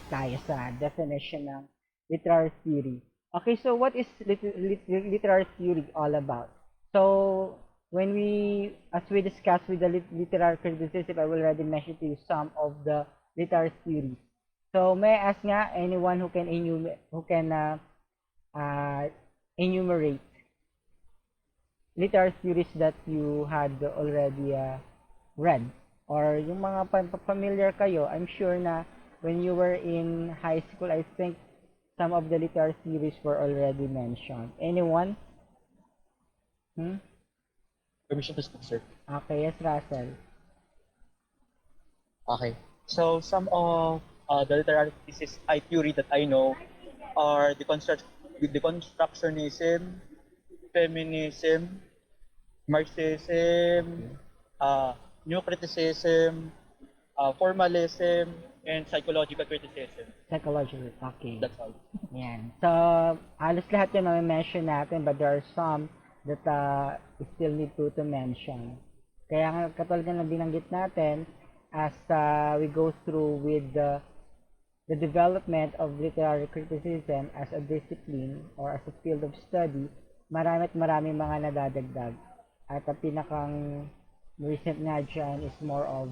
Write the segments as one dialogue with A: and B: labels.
A: tayo sa definition ng literary theory. Okay, so what is literary theory all about? So, as we discussed with the literary criticism, I will already mention to you some of the literary theories. So, may I ask nga anyone who can uh, enumerate literary theories that you had already read, or yung mga familiar kayo. I'm sure na when you were in high school, I think some of the literary theories were already mentioned. Anyone? Hmm?
B: Permission to speak, sir.
A: Okay, yes, Russell.
B: Okay. So some of the literary thesis theory that I know are deconstructionism, feminism, Marxism, uh, new criticism, formalism, and psychological criticism.
A: Psychological. Okay.
B: That's all.
A: Yan. So, halos lahat yun mention natin, but there are some that we still need to mention. Kaya nga, katulad na binanggit natin, as we go through with the development of literary criticism as a discipline or as a field of study, marami at marami mga nadadagdag. At ang pinakang recent nga dyan is more of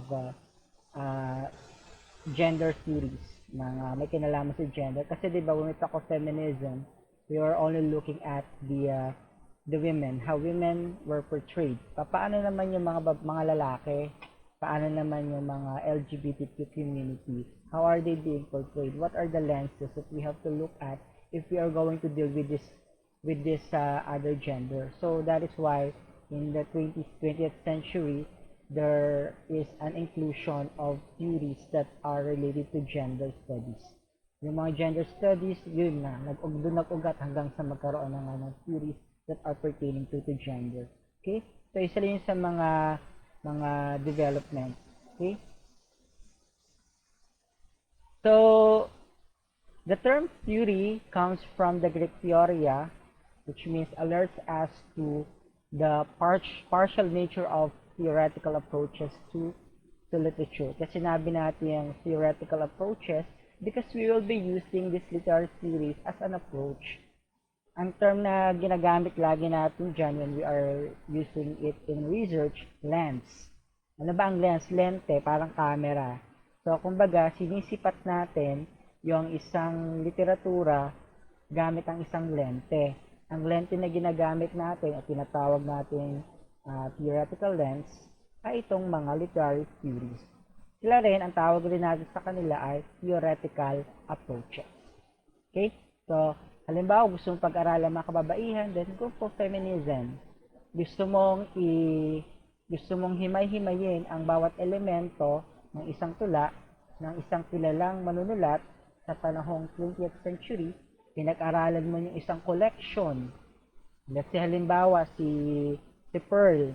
A: uh, gender theories, mga may kinalaman sa gender. Kasi di ba when we talk of feminism, we are only looking at the women, how women were portrayed. Paano naman yung mga lalaki? Paano naman yung mga LGBTQ community? How are they being portrayed? What are the lenses that we have to look at if we are going to deal with this other gender? So that is why in the 20th century there is an inclusion of theories that are related to gender studies. Yung mga gender studies, yun na, doon nag-ugat hanggang sa magkaroon ng theories that are pertaining to gender. Okay? So, isa rin sa mga development. Okay? So, the term theory comes from the Greek theoria, which means alerts us to the partial nature of theoretical approaches to literature. Kasi sinabi natin yung theoretical approaches because we will be using this literary theories as an approach. Ang term na ginagamit lagi natin dyan when we are using it in research, lens. Ano ba ang lens? Lente, parang camera. So, kumbaga, sinisipat natin yung isang literatura gamit ang isang lente. Ang lente na ginagamit natin at tinatawag natin theoretical lens ay itong mga literary theories. Sila rin, ang tawag rin natin sa kanila ay theoretical approaches. Okay? So, halimbawa, gusto mong pag-aralan mga kababaihan, then go for feminism. Gusto mong himay-himayin ang bawat elemento ng isang tula ng isang kilalang manunulat sa panahong 20th century, pinag-aralan mo yung isang collection. Let's say halimbawa si Pearl,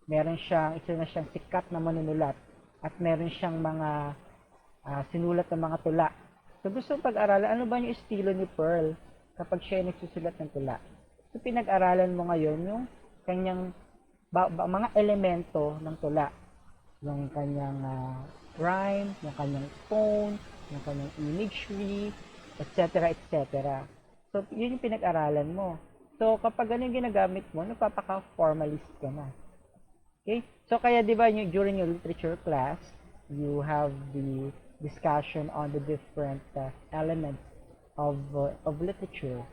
A: isa na siyang sikat na manunulat at meron siyang mga sinulat ng mga tula. So gusto pag-aralan, ano ba yung estilo ni Pearl kapag siya ay nagsusulat ng tula? So pinag-aralan mo ngayon yung kanyang mga elemento ng tula. Yung kanyang rhyme, yung kanyang tone, yung kanyang imagery, etc. etc. So yun yung pinag-aralan mo. So, kapag ganun ginagamit mo, napapaka-formalist ka na. Okay? So, kaya di ba during your literature class, you have the discussion on the different elements of literature.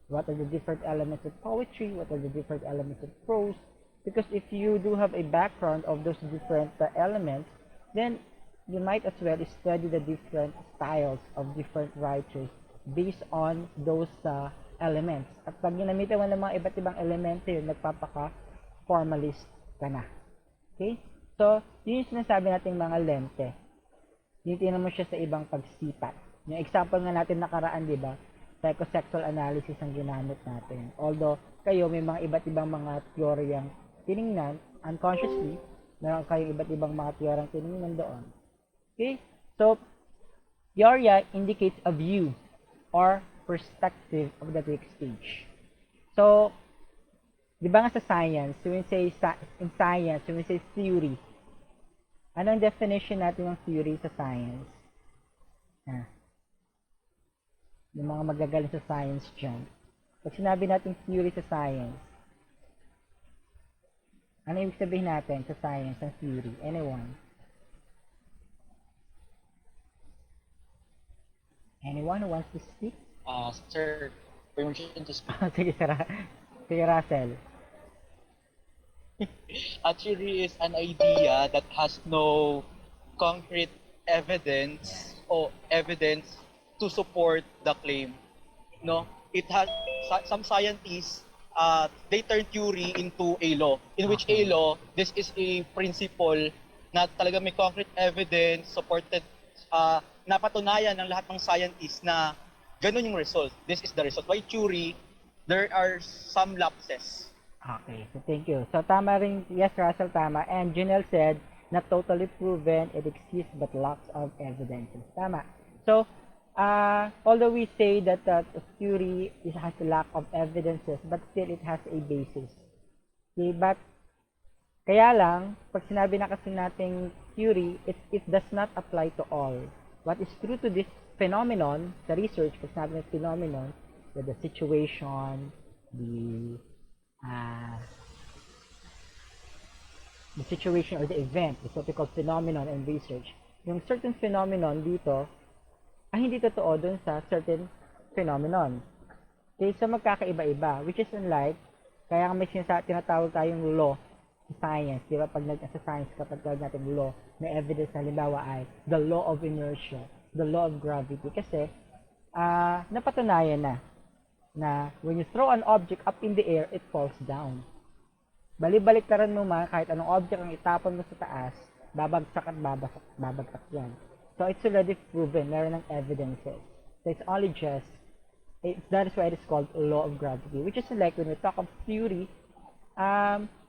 A: What are the different elements of poetry? What are the different elements of prose? Because if you do have a background of those different elements, then you might as well study the different styles of different writers based on those elements. At pag ginamitan mo ng mga iba't ibang elemento yun, nagpapaka-formalist ka na. Okay? So, yun yung sinasabi natin mga lente. Tinitingnan mo siya sa ibang pagsipat. Yung example nga natin nakaraan, di ba? Psychosexual analysis ang ginamit natin. Although, kayo may mga iba't ibang mga teoryang tiningnan, unconsciously, meron kayong iba't ibang mga teoryang tiningnan doon. Okay? So, teorya indicates a view or perspective of the Greek stage. So, di ba nga sa science, when we say in science, when we say theory, anong definition natin ng theory sa science? Yung mga magagaling sa science dyan. Pag sinabi natin theory sa science, ano ibig sabihin natin sa science ng theory? Anyone? Anyone who wants to speak?
B: Sir, permission to speak.
A: Sige, sige, Russell.
B: A theory is an idea that has no concrete evidence to support the claim. No, it has some scientists. They turn theory into a law. In which a
A: Okay.
B: law, this is a principle na talaga may concrete evidence supported, napatunayan ng lahat ng scientists na ganun yung result. This is the result. By theory, there are some lapses.
A: Okay, so thank you. So tama rin, yes, Russell, tama. And Janelle said, not totally proven, it exists but lots of evidences. Tama. So, although we say that a theory has a lack of evidences, but still it has a basis. Okay, but kaya lang, pag sinabi na kasi nating theory, it does not apply to all. What is true to this phenomenon, sa research, pag sinabi ng phenomenon, the situation, uh, the situation or the event is what we call phenomenon in research. Yung certain phenomenon dito ay hindi totoo dun sa certain phenomenon. Okay, so magkakaiba-iba, which is unlike, kaya may tinatawag tayong law sa science, di ba? Pag nag-sa science, kapag tawag natin law, may evidence na halimbawa ay the law of inertia, the law of gravity. Kasi, napatunayan na when you throw an object up in the air, it falls down. Bali-baliktaran mo man, kahit anong object ang itapon mo sa taas, babagsak at babagsak yan. So, it's already proven, meron ng evidences. So, it's only just, that is why it is called law of gravity, which is like when we talk of theory,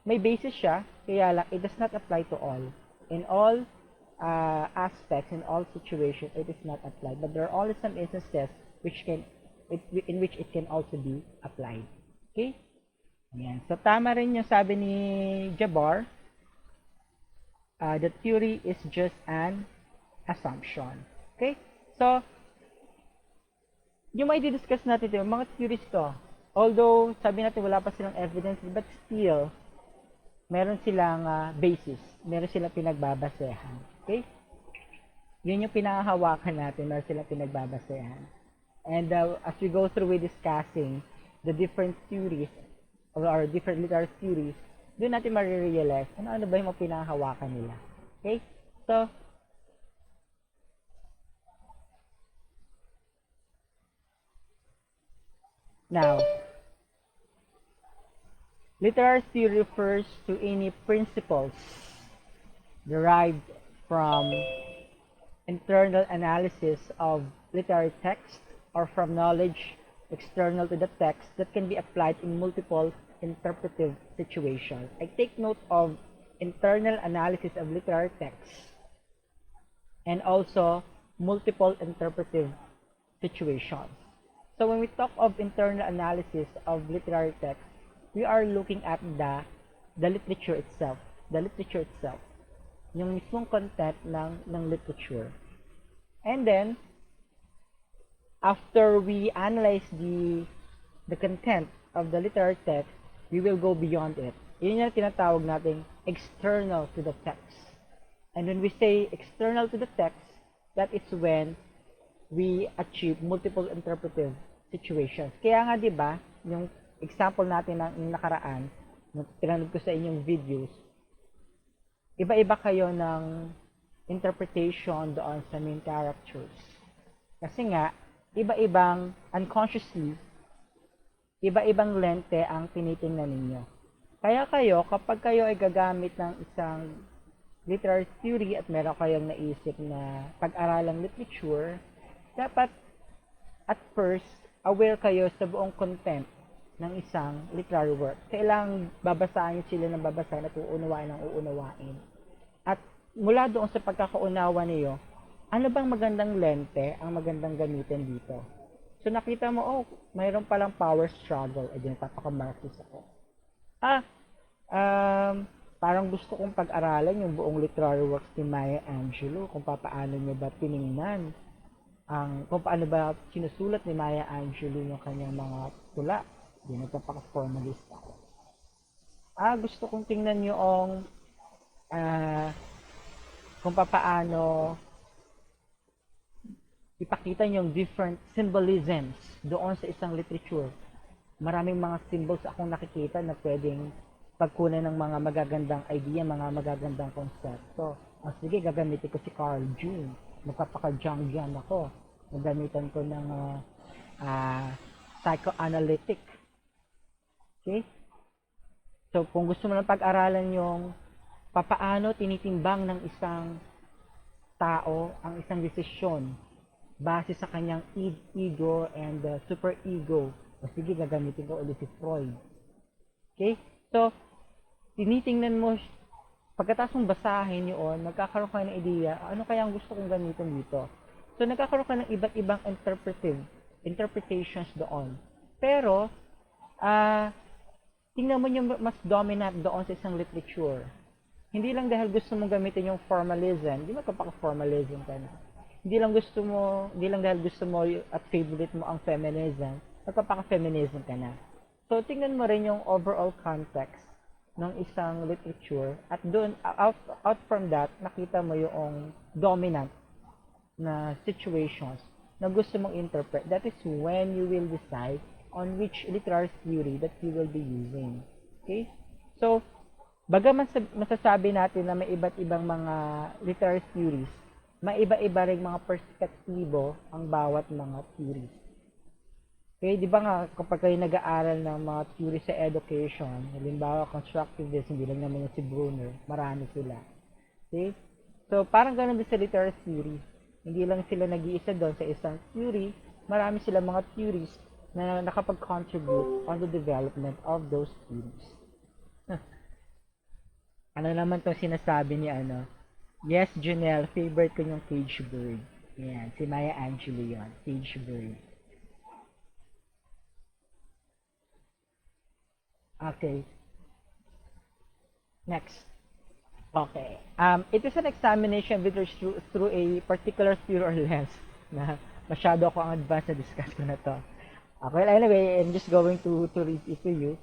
A: may basis siya, kaya lang, it does not apply to all. In all aspects, in all situations, it is not applied. But there are only some instances in which it can also be applied. Okay? Ayan. So, tama rin yung sabi ni Jabbar, the theory is just an assumption. Okay? So, yung may discuss natin ito, mga theories to, although sabi natin wala pa silang evidence, but still, meron silang basis, meron silang pinagbabasehan. Okay? Yun yung pinahahawakan natin, meron silang pinagbabasehan. And as we go through with discussing the different theories, or different literary theories, doon natin marirealize ano ba yung mga pinahahawakan nila. Okay? So, now, literary theory refers to any principles derived from internal analysis of literary text or from knowledge external to the text that can be applied in multiple interpretive situations. I take note of internal analysis of literary texts and also multiple interpretive situations. So when we talk of internal analysis of literary text, we are looking at the literature itself. The literature itself. Yung mismong content ng literature. And then, after we analyze the content of the literary text, we will go beyond it. Yun yung tinatawag nating external to the text. And when we say external to the text, that is when we achieve multiple interpretive situations. Kaya nga 'di ba, yung example natin ng nakaraan, nung tinanong ko sa inyong videos, iba-iba kayo ng interpretation doon sa main characters. Kasi nga, iba-ibang unconsciously, iba-ibang lente ang tinitingnan ninyo. Kaya kayo, kapag kayo ay gagamit ng isang literary theory at meron kayong naisip na pag-aralang literature, dapat at first, aware kayo sa buong content ng isang literary work. Kailangang babasahin sila ng babasahin at uunawain ng uunawain. At mula doon sa pagkakaunawa niyo, ano bang magandang lente ang magandang gamitin dito? So nakita mo, oh, mayroon palang power struggle. Eh, di napaka-Marxist ako. Parang gusto kong pag-aralan yung buong literary works ni Maya Angelou, kung paano niya ba tiningnan kung paano ba sinusulat ni Maya Angelou yung kanyang mga tula. Hindi nagpapaka-formalista. Gusto kong tingnan yung kung paano ipakita yung different symbolisms doon sa isang literature. Maraming mga symbols akong nakikita na pwedeng pagkunan ng mga magagandang idea, mga magagandang konsepto. Sige, gagamitin ko si Carl Jung. Magpapaka-Jungian ako. Gagamitan ko ng psychoanalytic. Okay? So, kung gusto mo lang pag-aralan yung papaano tinitimbang ng isang tao ang isang desisyon base sa kanyang ego and super ego, sige, gagamitin ko ulit si Freud. Okay? So, tinitingnan mo, pagkatapos mong basahin yun, nagkakaroon ka ng idea, ano kaya ang gusto kong gamitin dito? So, nagkakaroon ka ng iba't ibang interpretations doon. Pero, tingnan mo yung mas dominant doon sa isang literature. Hindi lang dahil gusto mong gamitin yung formalism, hindi magpapaka-formalism ka na. Hindi lang dahil gusto mo at favorite mo ang feminism, magpapaka-feminism ka na. So, tingnan mo rin yung overall context ng isang literature at doon, out from that, nakita mo yung dominant na situations na gusto mong interpret. That is when you will decide on which literary theory that you will be using. Okay? So, bagaman masasabi natin na may iba't ibang mga literary theories, may iba-iba ring mga perspektibo ang bawat mga theories. Okay, di ba nga kapag kayo nag-aaral ng mga theories sa education, halimbawa constructivism, hindi lang naman yung si Bruner, marami sila. Okay? So, parang ganun din sa literary theory. Hindi lang sila nag-iisa doon sa isang theory, marami sila mga theories na nakapag-contribute on the development of those theories. Ano naman itong sinasabi ni Yes, Janelle, favorite ko yung Cage Bird. Yan, si Maya Angelou yun, Cage Bird. Okay. Next. Okay. It is an examination of literature through a particular theory or lens. Na masyado ako ang advanced na discuss ko na to. Okay, anyway, I'm just going to read it to you.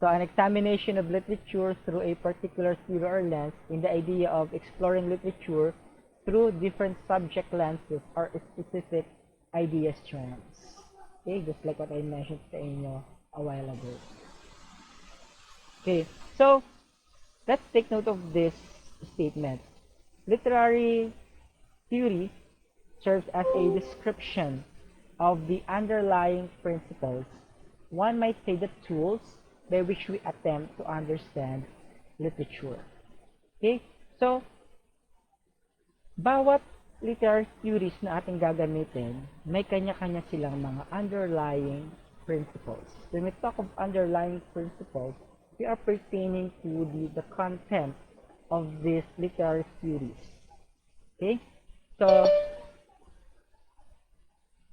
A: So, an examination of literature through a particular theory or lens in the idea of exploring literature through different subject lenses or specific idea strands. Okay, just like what I mentioned sa inyo a while ago. Okay, so, let's take note of this statement. Literary theory serves as a description of the underlying principles. One might say the tools by which we attempt to understand literature. Okay? So, bawat literary theories na ating gagamitin, may kanya-kanya silang mga underlying principles. When we talk of underlying principles, we are pertaining to the content of these literary theories. Okay? So,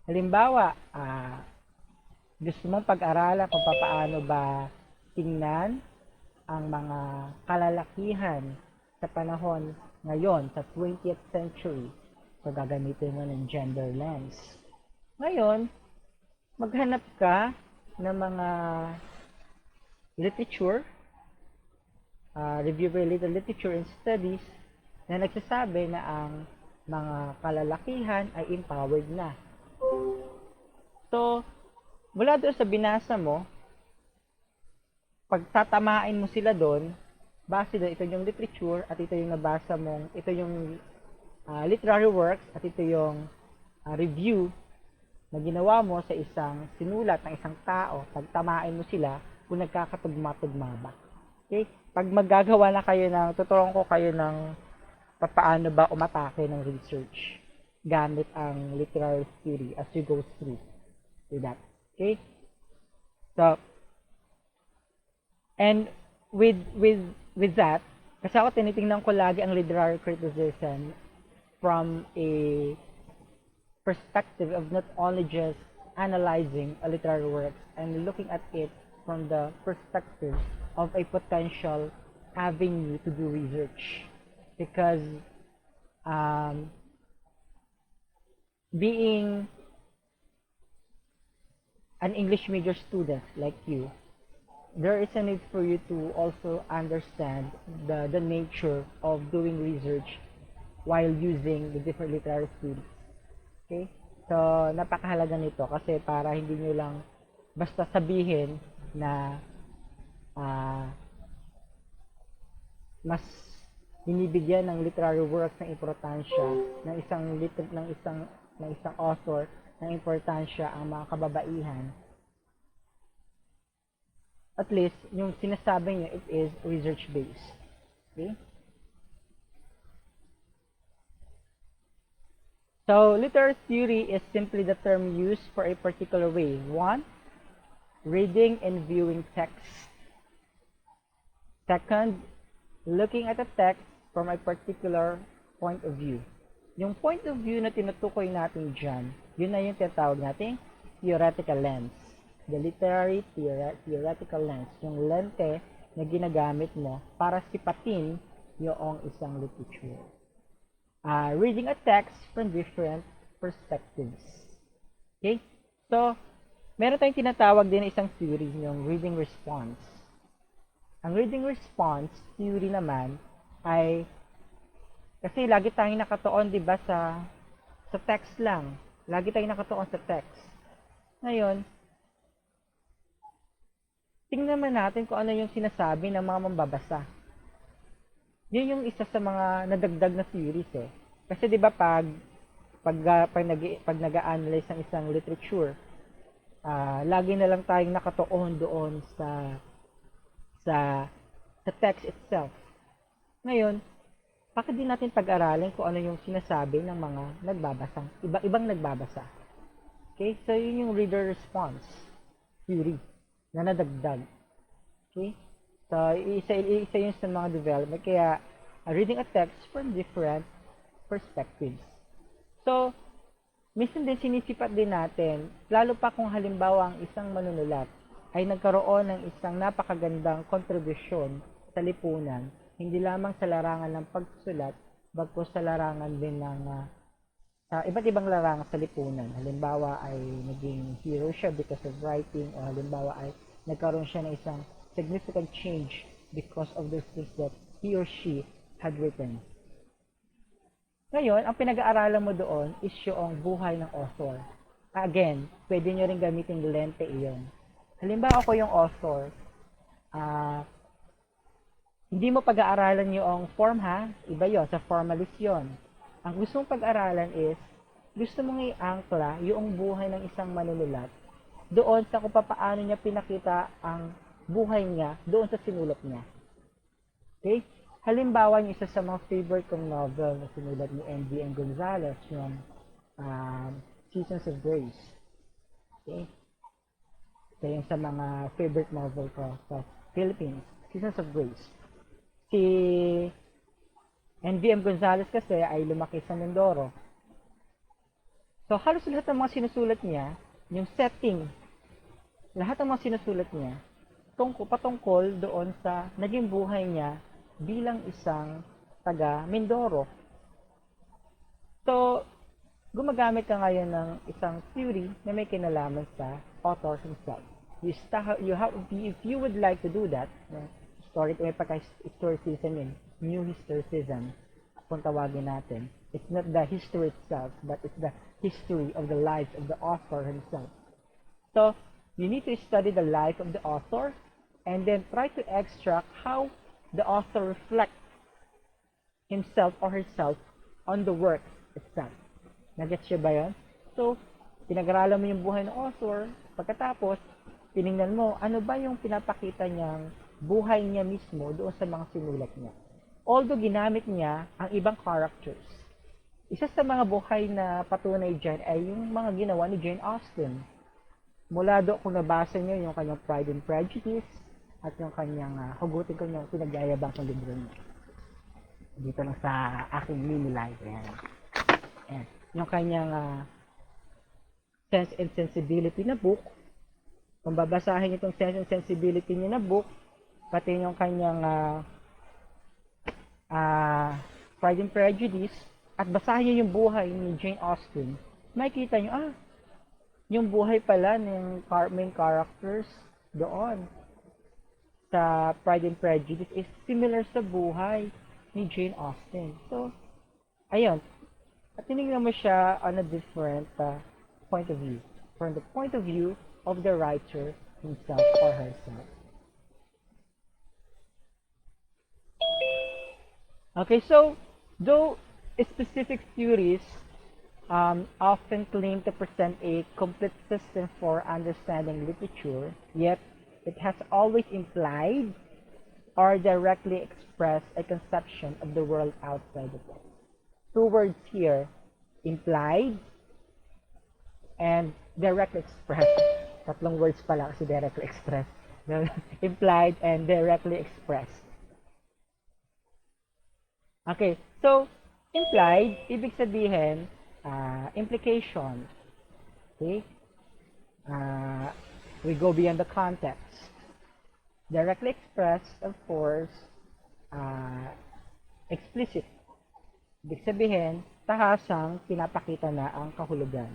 A: halimbawa, gusto mong pag-aralan kung paano ba tingnan ang mga kalalakihan sa panahon ngayon, sa 20th century. So, gagamitin mo ng gender lens. Ngayon, maghanap ka ng mga literature, review-related literature and studies na nagsasabi na ang mga kalalakihan ay empowered na. So, mula doon sa binasa mo, pagtatamain mo sila doon, base doon, ito yung literature at ito yung nabasa mong, ito yung literary works at ito yung review na ginawa mo sa isang sinulat ng isang tao, pagtamain mo sila kung nagkakatugma-tugma ba. Okay? Pag maggagawa na kayo tuturuan ko kayo ng paano ba umatake ng research gamit ang literary theory as you go through with that. Okay? So, and with that, kasi ako tinitingnan ko lagi ang literary criticism from a perspective of not only just analyzing a literary work and looking at it from the perspective of a potential avenue to do research. Because being an English major student like you, there is a need for you to also understand the nature of doing research while using the different literary theories. Okay? So, napakahalaga nito kasi para hindi nyo lang basta sabihin na ah, mas binibigyan ng literary works ng importansya ng isang author ng importansya ang mga kababaihan. At least yung sinasabi niyo it is research based. Okay? So, literary theory is simply the term used for a particular way. One, reading and viewing text. Second, looking at a text from a particular point of view. Yung point of view na tinutukoy natin dyan, yun na yung tinatawag nating theoretical lens. The literary theoretical lens. Yung lente na ginagamit mo para sipatin yung isang literature. Reading a text from different perspectives. Okay? So, meron tayong tinatawag din na isang theory, yung reading response. Ang reading response theory naman ay kasi lagi tayong nakatuon 'di ba sa text lang. Lagi tayong nakatuon sa text. Ngayon, tingnan naman natin kung ano yung sinasabi ng mga mambabasa. Yun yung isa sa mga nadagdag na theories eh. Kasi 'di ba pag nag-a-analyze ng isang literature, lagi na lang tayong nakatuon doon sa text itself. Ngayon, bakit din natin pag-aralin kung ano yung sinasabi ng mga nagbabasa, ibang nagbabasa. Okay? So, yun yung reader response theory na nadagdag. Okay? So, isa yun sa mga development. Kaya, reading a text from different perspectives. So, minsan din sinisipat din natin, lalo pa kung halimbawa ang isang manunulat ay nagkaroon ng isang napakagandang kontribusyon sa lipunan, hindi lamang sa larangan ng pagsusulat, bagkus sa larangan din ng sa iba't ibang larangan sa lipunan. Halimbawa ay naging hero siya because of writing, o halimbawa ay nagkaroon siya ng isang significant change because of the things that he or she had written. Ngayon, ang pinag-aaralan mo doon is yung buhay ng author. Again, pwede nyo rin gamitin lente iyon. Halimbawa ako yung author, hindi mo pag-aaralan yung form ha, iba yon sa formalist yon. Ang gusto mong pag-aralan is, gusto mong i-angkla yung buhay ng isang manunulat doon sa kung paano niya pinakita ang buhay niya doon sa sinulat niya. Okay? Halimbawa, yung isa sa mga favorite kong novel na sinulat ni N.V.M. Gonzalez, yung Seasons of Grace. Okay? So, yung sa mga favorite novel ko sa Philippines, Seasons of Grace. Si N.V.M. Gonzalez kasi ay lumaki sa Mindoro. So, halos lahat ng mga sinusulat niya, yung setting, lahat ng mga sinusulat niya, patungkol doon sa naging buhay niya bilang isang taga Mindoro. So, gumagamit ka ngayon ng isang theory na may kinalaman sa author himself. If you would like to do that, may pagka-historicism yun, new historicism, kung tawagin natin. It's not the history itself, but it's the history of the life of the author himself. So, you need to study the life of the author and then try to extract how the author reflects himself or herself on the work itself. Nagets siya ba yun? So, pinag-aralan mo yung buhay ng author, pagkatapos, tinignan mo, ano ba yung pinapakita niyang buhay niya mismo doon sa mga sinulat niya. Although ginamit niya ang ibang characters. Isa sa mga buhay na patunay dyan ay yung mga ginawa ni Jane Austen. Mula doon, kung nabasa niyo yung kanyang Pride and Prejudice, at yung kanyang, hugutin ko yung pinagyayabang ng libro niya. Dito lang sa aking mini life. Ayan. Ayan. Yung kanyang Sense and Sensibility na book. Kung babasahin itong Sense and Sensibility niya na book, pati yung kanyang Pride and Prejudice, at basahin niyo yung buhay ni Jane Austen, makikita nyo, yung buhay pala ng main characters doon sa Pride and Prejudice is similar sa buhay ni Jane Austen. So, ayun. At tinignan mo siya on a different point of view. From the point of view of the writer himself or herself. Okay, so though specific theories often claim to present a complete system for understanding literature, yet it has always implied or directly expressed a conception of the world outside of it. Two words here, implied and directly expressed. Tatlong words pala kasi directly expressed. Implied and directly expressed. Okay, so implied, ibig sabihin, implication. Okay? We go beyond the context. Directly expressed, of course, explicit. Ibig sabihin, tahasang pinapakita na ang kahulugan.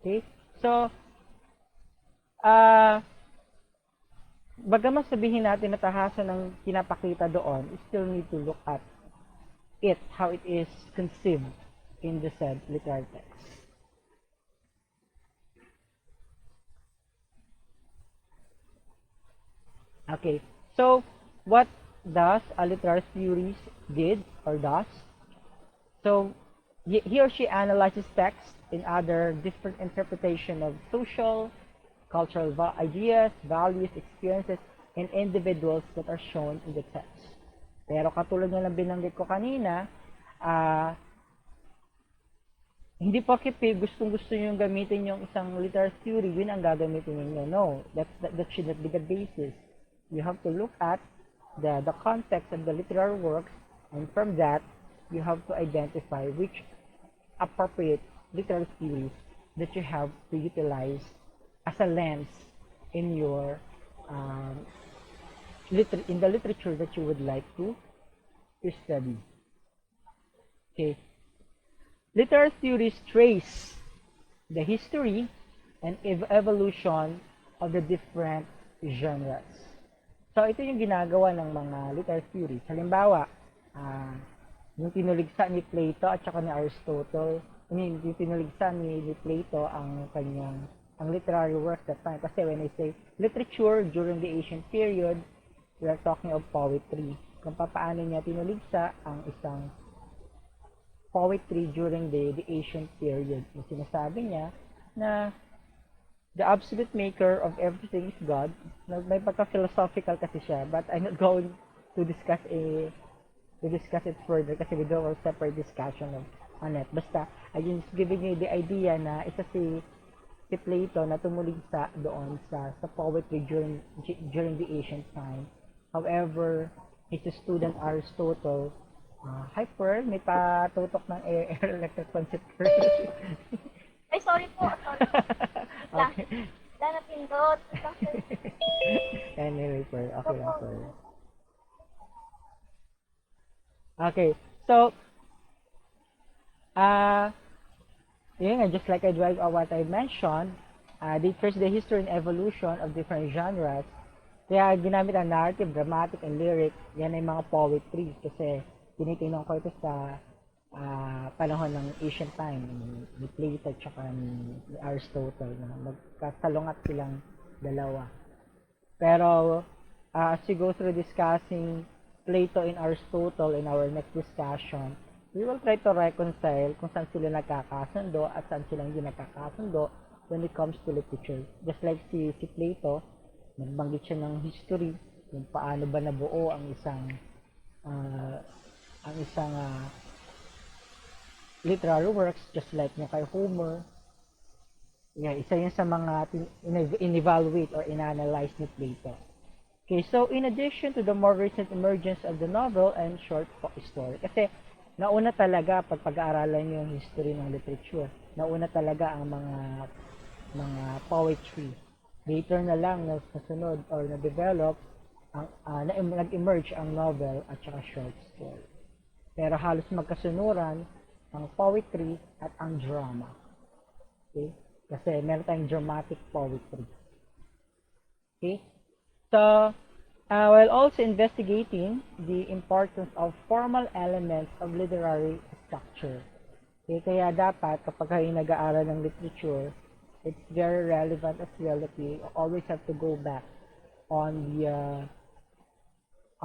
A: Okay? So, bagaman sabihin natin na tahasan ng pinapakita doon, we still need to look at it, how it is conceived in the said literary text. Okay, so what does a literary theorist did or does? So he or she analyzes text in other different interpretation of social, cultural ideas, values, experiences, and individuals that are shown in the text. Pero katulad ng binanggit ko kanina, hindi porket gustong-gusto nyo gamitin yung isang literary theory, yun ang gagamitin niyo. No, that should not be the basis. You have to look at the context of the literary works, and from that, you have to identify which appropriate literary theories that you have to utilize as a lens in your in the literature that you would like to study. Okay. Literary theories trace the history and evolution of the different genres. So, ito yung ginagawa ng mga literary theories. Halimbawa, yung tinuligsa ni Plato at saka ni Aristotle, yung tinuligsa ni Plato ang kanyang literary works that time. Kasi when I say literature during the ancient period, we are talking of poetry. Kung paano niya tinuligsa ang isang poetry during the ancient period. Yung sinasabi niya na the absolute maker of everything is God. May pagka-philosophical kasi siya, but I'm not going to discuss it further kasi we do a separate discussion on it. Basta, I'm just giving you the idea na isa si Plato na tumuligsa doon sa poetry during the ancient time. However, his student Aristotle, hi Pearl, may patutok ng electric concept.
C: Ay, sorry po. Sorry.
A: Okay.
C: Wala na pindot.
A: Anyway, Pearl. Okay lang, Pearl. Okay. So, just like what I mentioned, first the history and evolution of different genres. Kaya ginamit ang narrative, dramatic, and lyric. Yan ay mga poetry. Kasi tinitingnan ko ito sa panahon ng ancient time ni Plato at saka ni Aristotle na magkasalungat silang dalawa. Pero as we go through discussing Plato and Aristotle in our next discussion, we will try to reconcile kung saan sila nagkakasundo at saan sila hindi nagkakasundo when it comes to literature. Just like si Plato, nagbanggit siya ng history, kung paano ba nabuo ang isang literary works, just like yung kay Homer. Yeah, isa yun sa mga in-evaluate or in-analyze ni Plato. Okay, so in addition to the more recent emergence of the novel and short story, kasi nauna talaga pag pag-aaralan yung history ng literature, nauna talaga ang mga poetry. Later na lang nasunod or na-develop nag-emerge ang novel at saka short story. Pero halos magkasunuran ang poetry at ang drama. Okay? Kasi meron tayong dramatic poetry. Okay? So, while also investigating the importance of formal elements of literary structure. Okay, kaya dapat kapag kayo nag-aaral ng literature, it's very relevant as well that we always have to go back on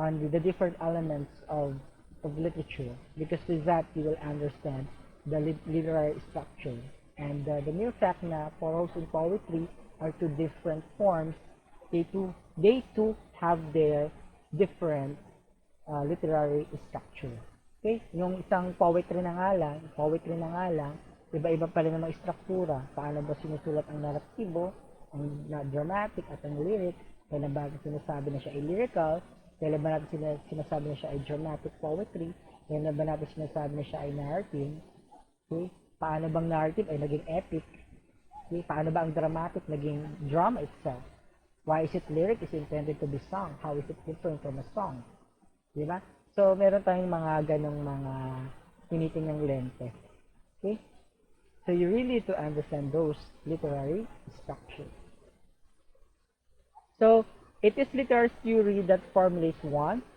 A: the different elements of literature, because with that you will understand the literary structure. And the mere fact na prose and poetry are two different forms, they too have their different literary structure. Okay? Yung isang poetry na nga lang, iba-iba pa rin ang mga struktura. Paano ba sinusulat ang narratibo, ang dramatic at ang lyric, kailan ba sinasabi na siya ay lyrical, kailan ba natin sinasabi na siya ay dramatic poetry, kailan ba natin sinasabi na siya ay narrative, okay? Paano bang narrative ay naging epic, okay? Paano ba ang dramatic naging drama itself, why is it lyric is intended to be sung, how is it different from a song, di ba? So, meron tayong mga ganong mga tinitingang lente. Okay? So, you really need to understand those literary structures. So, it is literary theory that formulates one,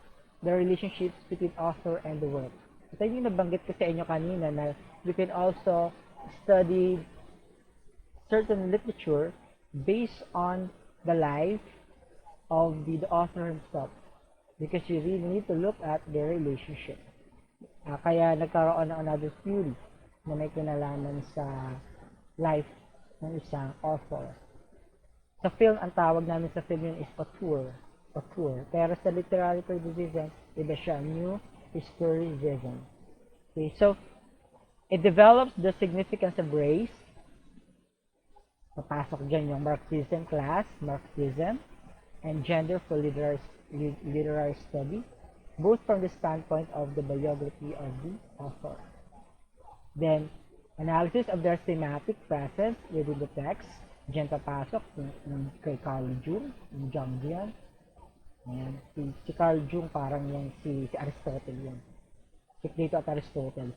A: the relationships between author and the work. Ito yung nabanggit ko sa inyo kanina na you can also study certain literature based on the life of the author himself, because you really need to look at their relationship. Kaya nagkaroon ng another theory na may kinalaman sa life ng isang author. Sa film, ang tawag namin sa film yun is auteur. Pero sa literary criticism, iba siya, new historicism. Okay, so it develops the significance of race. Papasok dyan yung Marxism class, Marxism, and gender for literary study, both from the standpoint of the biography of the author. Then, analysis of their thematic presence within the text. Diyan papasok yung kay Carl Jung, yung Jungian. Ayan. Si Carl Jung parang yung si Aristotle yun. Si Plato at Aristotle,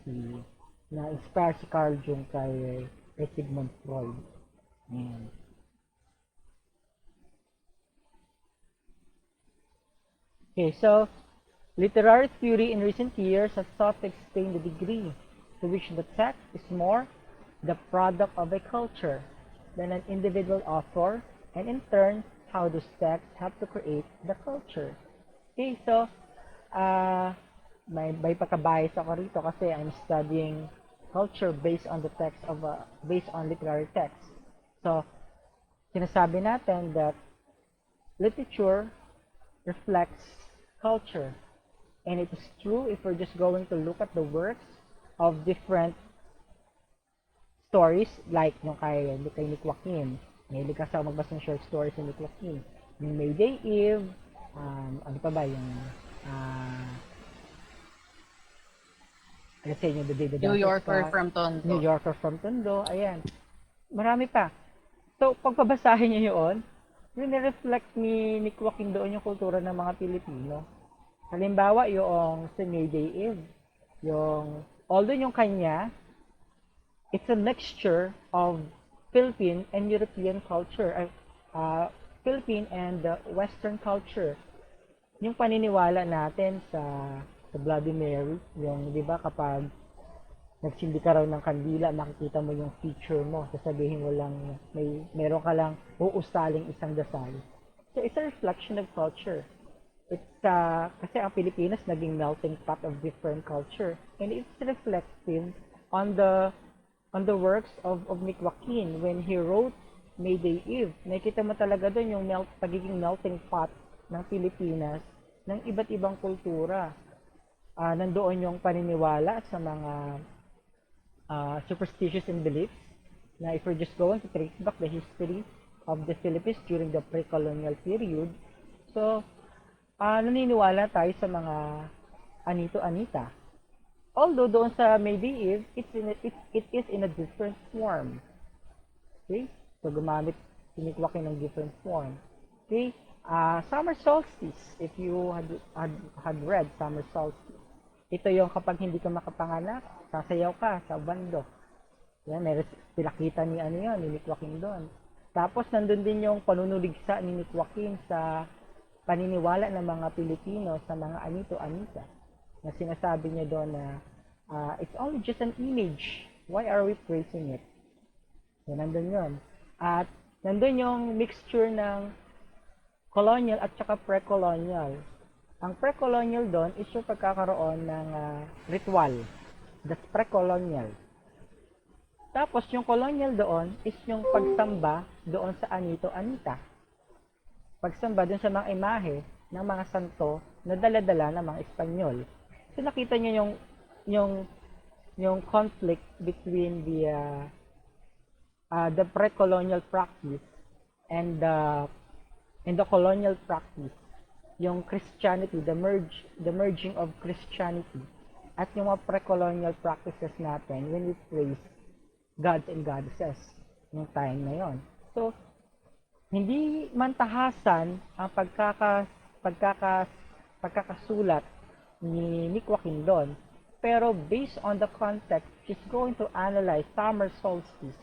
A: na-inspire si Carl Jung kay Sigmund Freud. Ayan. Okay, so literary theory in recent years has sought to explain the degree to which the text is more the product of a culture than an individual author, and in turn, how those texts help to create the culture. Okay, so may pagka-bias ako rito kasi I'm studying culture based on the text of based on literary text. So, sinasabi natin that literature reflects culture. And it is true if we're just going to look at the works of different stories, like yung kay Nick Joaquin. Mahilig kasi ako magbasa ng short stories ni Nick Joaquin. Yung Mayday Eve, ano pa ba yung, let's say yung The Day the
D: New
A: Dance
D: Yorker
A: Star,
D: from Tondo.
A: New Yorker from Tondo, ayan. Marami pa. So, pagpabasahin niyo yun, reflect ni Nick Joaquin doon yung kultura ng mga Pilipino. Halimbawa, yung sa Mayday Eve, although yung kanya, it's a mixture of Philippine and European culture, Philippine and Western culture. Yung paniniwala natin sa Bloody Mary, yung, di ba, kapag nagsindi ka raw ng kandila, makikita mo yung feature mo, sasabihin mo lang, meron ka lang uusaling isang dasal. So, it's a reflection of culture. It's kasi ang Pilipinas naging melting pot of different culture, and it's reflective on the works of Nick Joaquin when he wrote Mayday Eve. Nakita mo talaga doon yung pagiging melting pot ng Pilipinas ng iba't ibang kultura. Nandoon yung paniniwala sa mga superstitious and beliefs na if we're just going to trace back the history of the Philippines during the pre-colonial period, so naniniwala tayo sa mga anito-anita. Although doon sa Mayday Eve, it is in a different form. Okay? So gumamit si Nick Joaquin ng different form. Okay? Summer solstice, if you had read Summer solstice, ito yung kapag hindi ka makapanganak, sasayaw ka sa bando. Yan, pinakita ni ano yan, ni Nick Joaquin doon. Tapos nandun din yung panunuligsa ni Nick Joaquin sa paniniwala ng mga Pilipino sa mga anito-anita. Na sinasabi niya doon na it's only just an image. Why are we praising it? So, nandun yun. At nandun yung mixture ng colonial at saka pre-colonial. Ang pre-colonial doon is yung pagkakaroon ng ritual. That's pre-colonial. Tapos yung colonial doon is yung pagsamba doon sa anito-anita. Pagsamba doon sa mga imahe ng mga santo na dala-dala ng mga Espanyol. So nakita niyo yung conflict between the pre-colonial practice and the colonial practice. Yung Christianity, the merging of Christianity at yung mga pre-colonial practices natin when we praise gods and goddesses yung time na yon. So, hindi man tahasan ang pagkakasulat ni Nick Joaquin doon, pero based on the context, she's going to analyze summer solstice.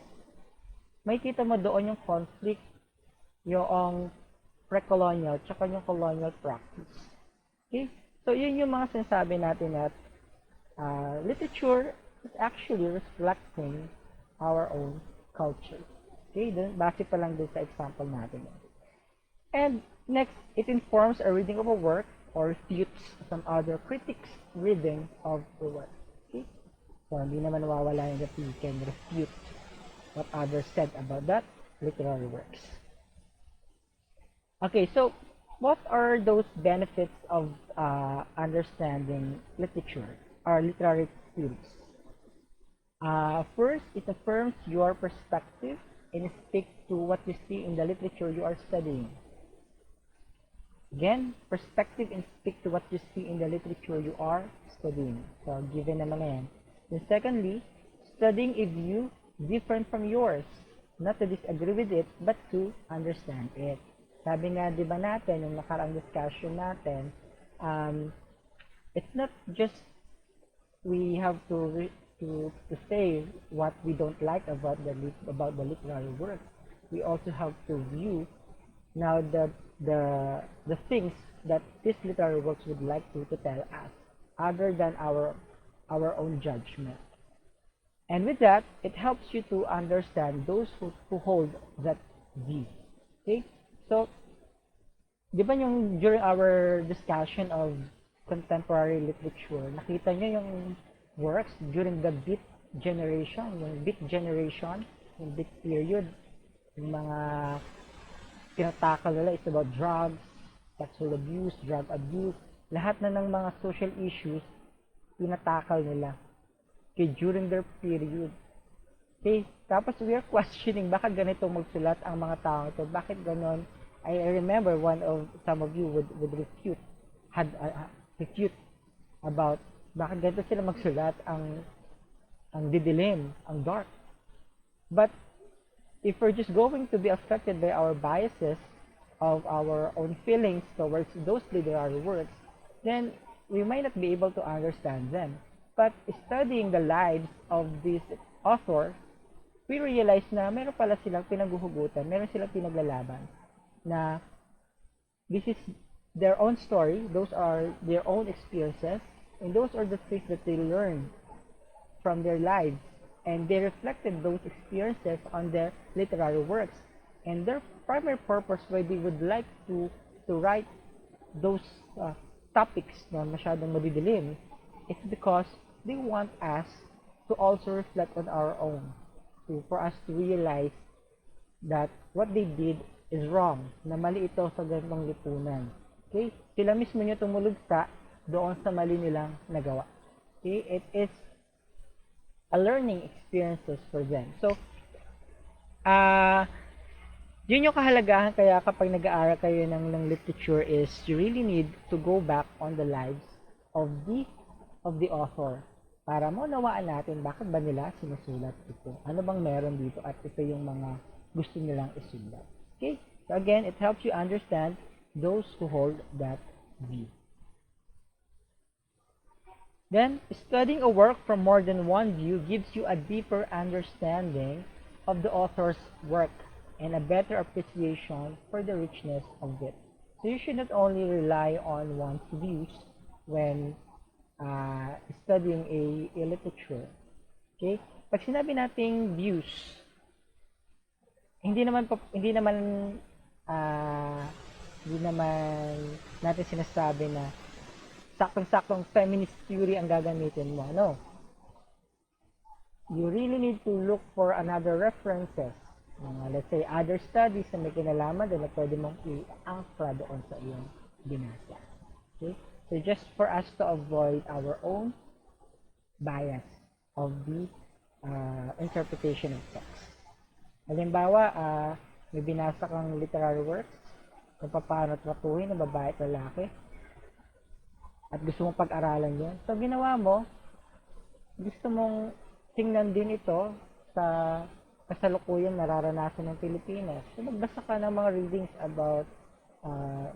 A: May kita mo doon yung conflict, yung pre-colonial, tsaka yung colonial practice. Okay? So, yun yung mga sinasabi natin at literature is actually reflecting our own culture. Okay, dun, base pa lang dun sa example natin. And next, it informs a reading of a work or refutes some other critics' reading of the work. Okay, so hindi naman nawawala yung that we can refute what others said about that literary works. Okay, so what are those benefits of understanding literature or literary theories? First, it affirms your perspective and speaks to what you see in the literature you are studying. Again, perspective and speak to what you see in the literature you are studying. So, given naman na yan. Then secondly, studying a view different from yours. Not to disagree with it, but to understand it. Sabi nga, di ba natin, yung nakaraang discussion natin, it's not just we have to say what we don't like about the literary work. We also have to view now the things that these literary works would like to tell us, other than our own judgment. And with that, it helps you to understand those who hold that view. Okay? So, di ba yung during our discussion of contemporary literature, nakita nyo yung works during the Beat generation, yung Beat period, yung mga tinatakal nila is about drugs, sexual abuse, drug abuse, lahat na ng mga social issues, tinatakal nila. Okay, during their period. Okay, tapos we are questioning, bakit ganito magsulat ang mga tao ito? Bakit ganon? I remember some of you would refute about bakit ganito sila magsulat ang didilim, ang dark. But if we're just going to be affected by our biases of our own feelings towards those literary works, then we might not be able to understand them. But studying the lives of this author, we realize na meron pala silang pinaghuhugutan, meron silang pinaglalaban, na this is their own story, those are their own experiences, and those are the things that they learned from their lives, and they reflected those experiences on their literary works. And their primary purpose why they would like to write those topics na masyadong madidilim is because they want us to also reflect on our own, for us to realize that what they did is wrong, na mali ito sa ganitong lipunan. Okay? Sila mismo nyo tumulugsa doon sa mali nilang nagawa. Okay? It is a learning experiences for them. So, yun yung kahalagahan kaya kapag nag-aaral kayo ng literature is you really need to go back on the lives of the author para maunawaan natin bakit ba nila sinusulat ito. Ano bang meron dito at ito yung mga gusto nilang isulat. Okay? So again, it helps you understand those who hold that view. Then, studying a work from more than one view gives you a deeper understanding of the author's work and a better appreciation for the richness of it. So you should not only rely on one's views when studying a literature. Okay? Pag sinabi nating views, ah, hindi naman natin sinasabi na saktong-saktong feminist theory ang gagamitin mo. No. You really need to look for another references. Let's say, other studies na may kinalaman doon na pwede mong i-angkla doon sa iyong binasa. Okay? So, just for us to avoid our own bias of the interpretation of text. Halimbawa, may binasa kang literary works kung paano tratuhin ng babae at lalaki at gusto mong pag-aralan yun. So, ginawa mo, gusto mong tingnan din ito sa kasalukuyang nararanasan ng Pilipinas. So, magbasa ka ng mga readings about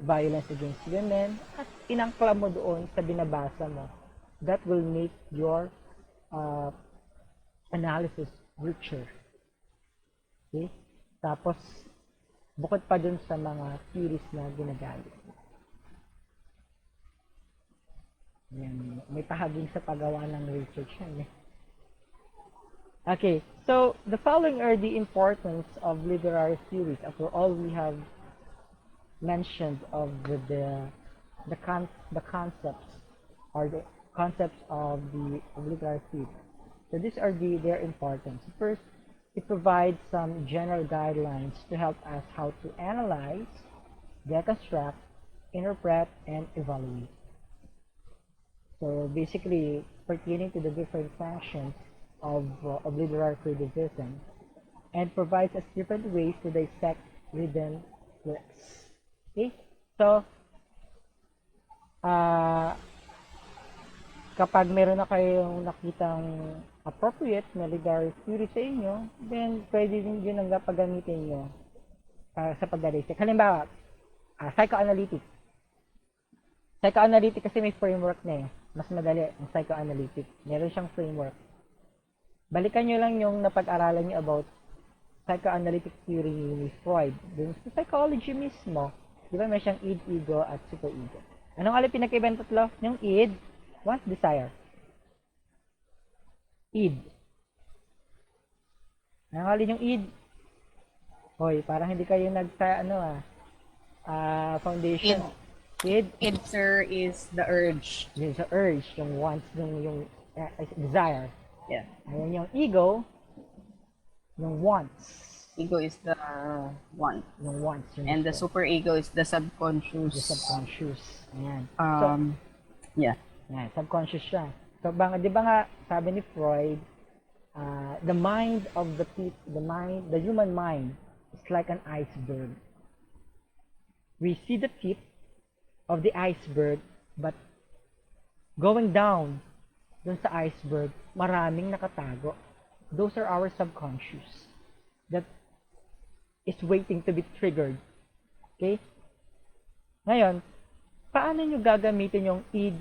A: violence against women at inangkla mo doon sa binabasa mo. That will make your analysis richer. Okay? Tapos, bukod pa dun sa mga theories na ginagamit. Yan, may pahaging sa paggawa ng research yan. Okay, so the following are the importance of literary theories. After all, we have mentioned of the concepts or the concepts of literary theory. So these are their importance. First, it provides some general guidelines to help us how to analyze, deconstruct, interpret, and evaluate. So basically, pertaining to the different functions of literary criticism, and provides us different ways to dissect written works. Okay? So, kapag meron na kayong nakitang appropriate na literary theory sa inyo, then pwede din yun ang gagamitin nyo sa pagdadissect. Halimbawa, psychoanalytic. Psychoanalytic kasi may framework na eh. Mas madali ang psychoanalytic. Meron siyang framework. Balikan nyo lang yung napag-aralan nyo about psychoanalytic theory ni Freud. Dun sa psychology mismo, di ba may siyang id, ego, at superego. Anong alin pinagkaiba ng tatlo? Yung id, wants, desire. Id. Anong alin yung id? Hoy, parang hindi kayo foundation. Id,
D: Id, sir, is the urge.
A: yung sa urge, yung wants, yung desire.
D: Yeah.
A: Ayan yung ego, yung wants.
D: Ego is the want.
A: Yung wants. Yung
D: And the
A: gusto.
D: super ego is the subconscious.
A: The subconscious. Ayan.
D: Yeah.
A: Ayan, subconscious siya. So, di ba nga, sabi ni Freud, the mind of the human mind is like an iceberg. We see the tip of the iceberg, but going down dun sa iceberg, maraming nakatago. Those are our subconscious that is waiting to be triggered. Okay? Ngayon, paano nyo gagamitin yung id,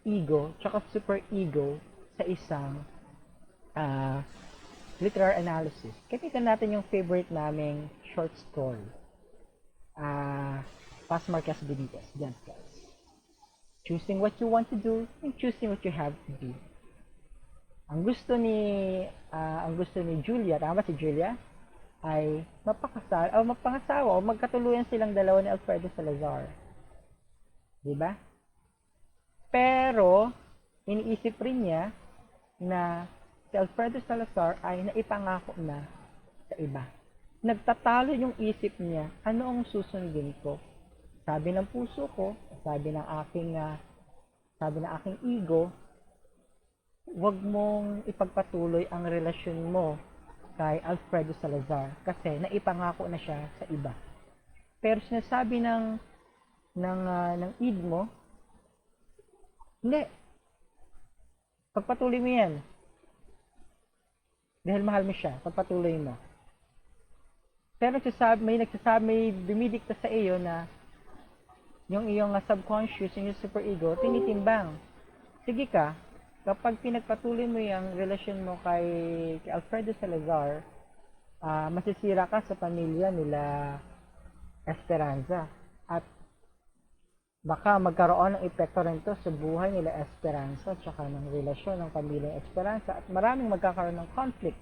A: ego, tsaka super ego sa isang literary analysis? Kaibigan natin yung favorite naming short story. Paz Marquez Benitez, Dance Guys. Choosing what you want to do and choosing what you have to do. Ang gusto ni Julia, tama si Julia, ay mapangasawa o magkatuluyan silang dalawa ni Alfredo Salazar. Di ba? Pero iniisip rin niya na si Alfredo Salazar ay naipangako na sa iba. Nagtatalo yung isip niya, ano ang susundin ko? Sabi ng puso ko, sabi ng aking ego, huwag mong ipagpatuloy ang relasyon mo kay Alfredo Salazar kasi naipangako na siya sa iba. Pero sinasabi ng id mo, hindi. Pagpatuloy mo yan. Dahil mahal mo siya, pagpatuloy mo. Pero may dumidikta sa iyo na yung iyong subconscious, yung superego, tinitimbang. Sige ka, kapag pinagpatuloy mo yung relasyon mo kay Alfredo Salazar, masisira ka sa pamilya nila Esperanza. At baka magkaroon ng epekto rin to sa buhay nila Esperanza at saka ng relasyon ng pamilyang Esperanza at maraming magkakaroon ng conflict.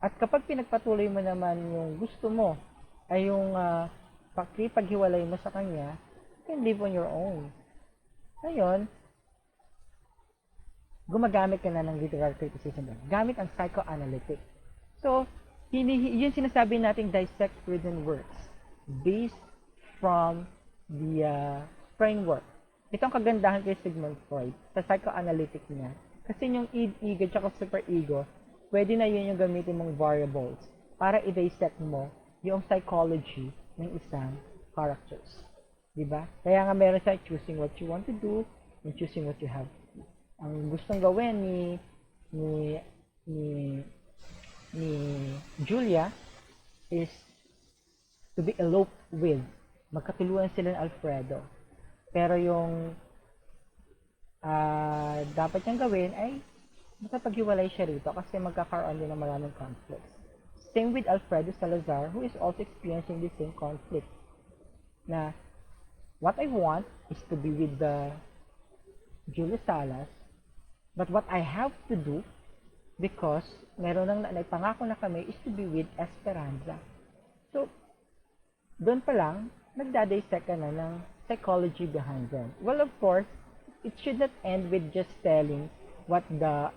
A: At kapag pinagpatuloy mo naman yung gusto mo ay yung pakipaghiwalay mo sa kanya, you can live on your own. Ngayon, gumagamit ka na ng literary criticism. Gamit ang psychoanalytic. So, yun sinasabi nating dissect written works based from the framework. Ito ang kagandahan kay Sigmund Freud sa psychoanalytic niya. Kasi yung id, ego, at super-ego, pwede na yun yung gamitin mong variables para i-dissect mo yung psychology ng isang characters. Diba? Kaya nga meron siya choosing what you want to do and choosing what you have to do. Ang gustong gawin ni Julia is to be eloped with. Magkatuluan sila ng Alfredo. Pero yung dapat niyang gawin ay makapaghiwalay siya rito kasi magkakaroon din ng maraming conflicts. Same with Alfredo Salazar, who is also experiencing the same conflict. Na what I want is to be with the Julia Salas, but what I have to do, because meron nang nagpangako na kami, is to be with Esperanza. So, doon pa lang, nagdadissect ka na ng psychology behind them. Well, of course, it should not end with just telling what the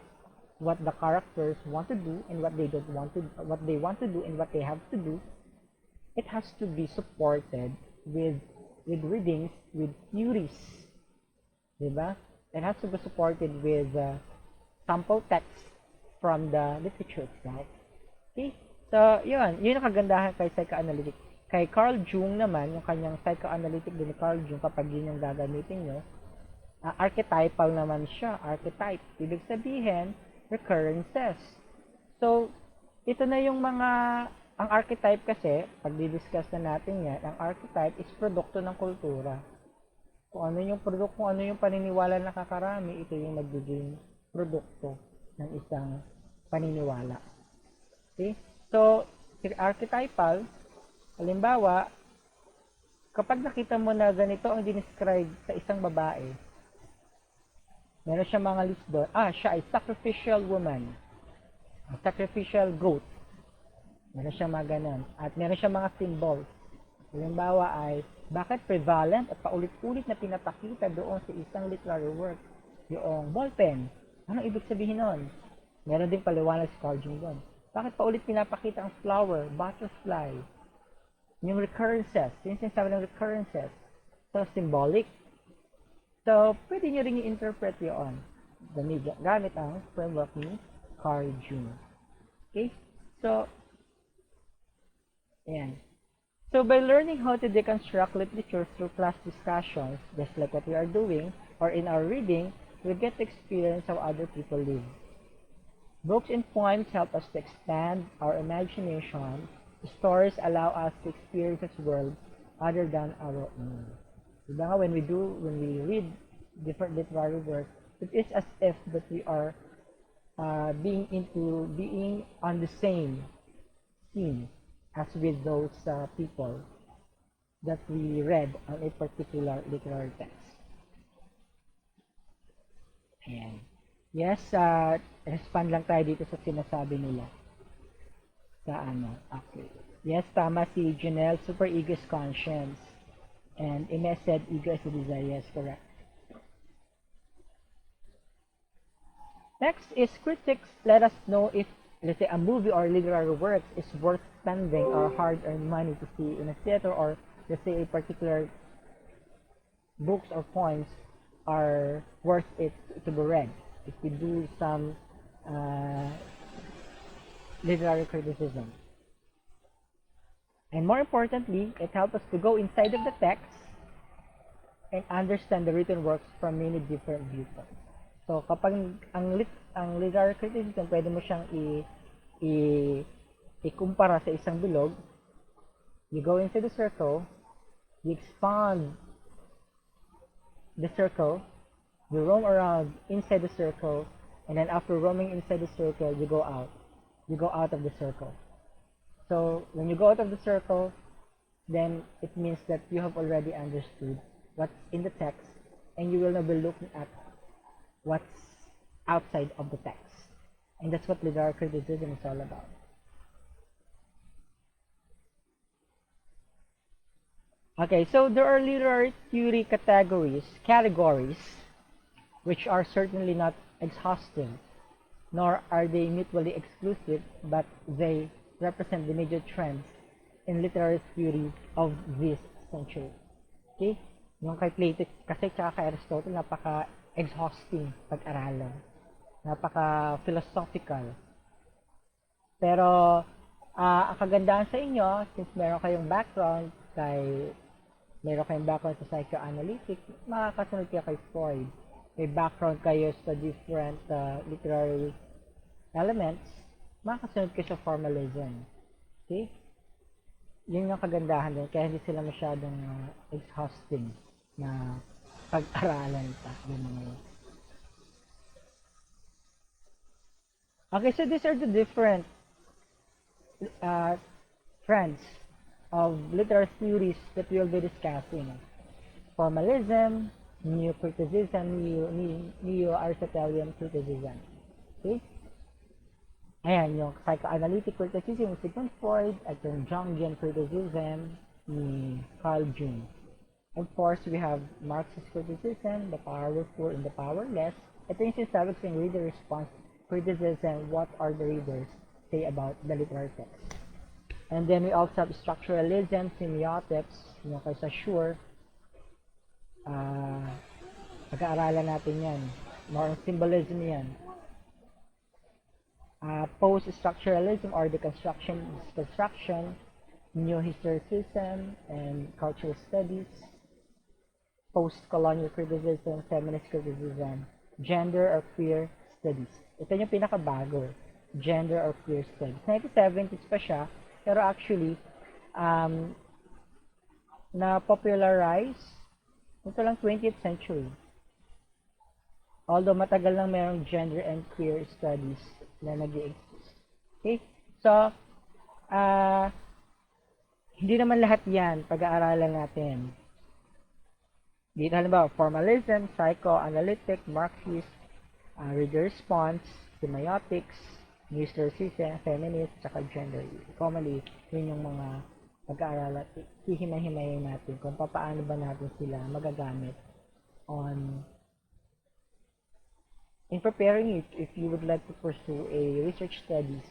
A: characters want to do and what they want to do and what they have to do. It has to be supported with readings, with theories, diba? It has to be supported with sample text from the literature itself. Okay? So, yun ang kagandahan kay psychoanalytic. Kay Carl Jung naman, yung kanyang psychoanalytic din ni Carl Jung, kapag yun yung gagamitin nyo, archetypal naman siya. Archetype. Ibig sabihin, recurrences. So, ito na yung ang archetype kasi, pag di-discuss na natin yan, ang archetype is produkto ng kultura. Kung ano yung produkto, kung ano yung paniniwala na nakakarami, ito yung magiging produkto ng isang paniniwala. Okay? So, archetypal, halimbawa, kapag nakita mo na ganito ang dinescribe sa isang babae, meron siya mga list doon. Siya ay sacrificial woman. Sacrificial goat. Meron siya mga ganun. At meron siya mga symbols. Halimbawa ay, bakit prevalent at paulit-ulit na pinapakita doon sa isang literary work yung ballpen? Anong ibig sabihin nun? Meron din paliwanag si Carl Jung doon. Bakit paulit pinapakita ang flower, butterfly? Yung recurrences. Yung sinasabi ng recurrences. So, symbolic. So, pwede nyo rin i-interpret yun gamit ang framework ni Carl Jung. Okay? So, ayan. So, by learning how to deconstruct literature through class discussions, just like what we are doing, or in our reading, we get to experience how other people live. Books and poems help us to expand our imagination. Stories allow us to experience this world other than our own. Diba nga, when we read different literary works, it is as if that we are being on the same scene as with those people that we read on a particular literary text. Ayan. Yes, respond lang tayo dito sa sinasabi nila. Okay. Yes, tama si Janelle, super ego is conscience. And Ines said ego is the desire. Yes, correct. Next is critics let us know if, let's say, a movie or literary work is worth spending our hard-earned money to see in a theater, or let's say a particular books or poems are worth it to be read. If we do some literary criticism. And more importantly, it helps us to go inside of the text and understand the written works from many different viewpoints. So, kapag ang literary criticism, pwede mo siyang ikumpara sa isang bilog. You go into the circle, you expand the circle, You roam around inside the circle, and then after roaming inside the circle, you go out. You go out of the circle. So when you go out of the circle, then it means that you have already understood what's in the text, and you will now be looking at what's outside of the text. And that's what literary criticism is all about. Okay, so there are literary theory categories, which are certainly not exhaustive, nor are they mutually exclusive, but they represent the major trends in literary theory of this century. Okay? Yung kay Plato kasi tsaka kay Aristotle, napaka-exhausting pag-aralan. Napaka-philosophical. Pero, ang kagandahan sa inyo, since meron kayong background sa psychoanalytic, makakasunod kayo kay Freud. May background kayo sa different literary elements, makakasunod kayo sa formalism. Okay? Yun yung kagandahan din, kaya hindi sila masyadong exhausting na pag-aralan pa. Okay, so these are the different trends of literary theories that we will be discussing. Formalism, neo-criticism, neo-Aristotelian criticism. Okay? Ayan, yung psychoanalytic criticism ni Sigmund Freud at yung Jungian criticism ni Carl Jung. Of course, we have Marxist criticism, the powerful and the powerless. Ito yung sinasabi ko yung reader response criticism, what are the readers say about the literary text. And then we also have structuralism, semiotics, yung kay Saussure. Pag-aaralan natin yan. More on symbolism yan. Post-structuralism or deconstruction, neo-historicism, and cultural studies. Post-colonial criticism, feminist criticism, gender or queer studies. Ito yung pinakabago, gender or queer studies. 1970s pa siya, pero actually, na-popularize ito lang 20th century. Although matagal lang mayroong gender and queer studies na nag-exist. Okay? So, hindi naman lahat yan pag-aaralan natin. Dito halimbawa, formalism, psychoanalytic, Marxist, reader response, semiotics, historicism, feminist, tsaka gender. Commonly, yun yung mga pag-aaralan, hihimay-himayin natin kung paano ba natin sila magagamit in preparing you if you would like to pursue a research studies